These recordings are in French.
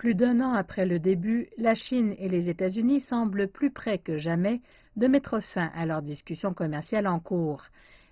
Plus d'un an après le début, la Chine et les États-Unis semblent plus près que jamais de mettre fin à leurs discussions commerciales en cours.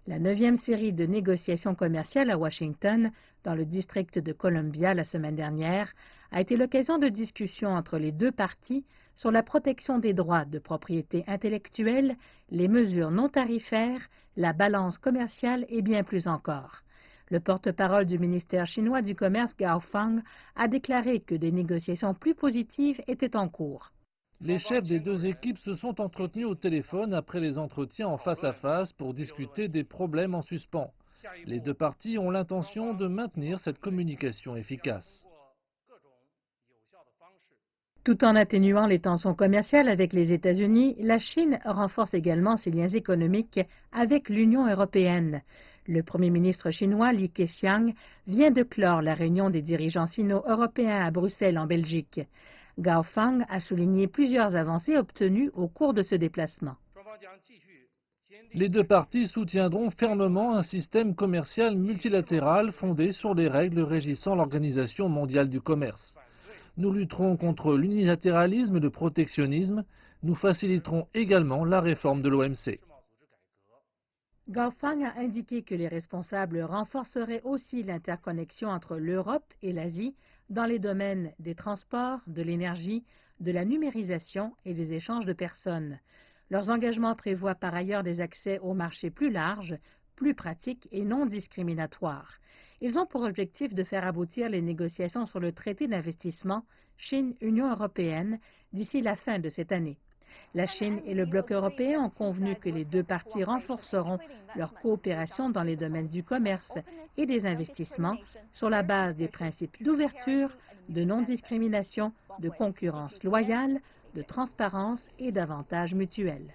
La 9e série de négociations commerciales à Washington, dans le district de Columbia la semaine dernière, a été l'occasion de discussions entre les deux parties sur la protection des droits de propriété intellectuelle, les mesures non tarifaires, la balance commerciale et bien plus encore. Le porte-parole du ministère chinois du Commerce, Gao Feng, a déclaré que des négociations plus positives étaient en cours. Les chefs des deux équipes se sont entretenus au téléphone après les entretiens en face à face pour discuter des problèmes en suspens. Les deux parties ont l'intention de maintenir cette communication efficace. Tout en atténuant les tensions commerciales avec les États-Unis, la Chine renforce également ses liens économiques avec l'Union européenne. Le Premier ministre chinois Li Keqiang vient de clore la réunion des dirigeants sino-européens à Bruxelles en Belgique. Gao Feng a souligné plusieurs avancées obtenues au cours de ce déplacement. Les deux parties soutiendront fermement un système commercial multilatéral fondé sur les règles régissant l'Organisation mondiale du commerce. Nous lutterons contre l'unilatéralisme et le protectionnisme. Nous faciliterons également la réforme de l'OMC. Gao Feng a indiqué que les responsables renforceraient aussi l'interconnexion entre l'Europe et l'Asie dans les domaines des transports, de l'énergie, de la numérisation et des échanges de personnes. Leurs engagements prévoient par ailleurs des accès aux marchés plus larges, plus pratiques et non discriminatoires. Ils ont pour objectif de faire aboutir les négociations sur le traité d'investissement Chine-Union européenne d'ici la fin de cette année. La Chine et le bloc européen ont convenu que les deux parties renforceront leur coopération dans les domaines du commerce et des investissements sur la base des principes d'ouverture, de non-discrimination, de concurrence loyale, de transparence et d'avantages mutuels.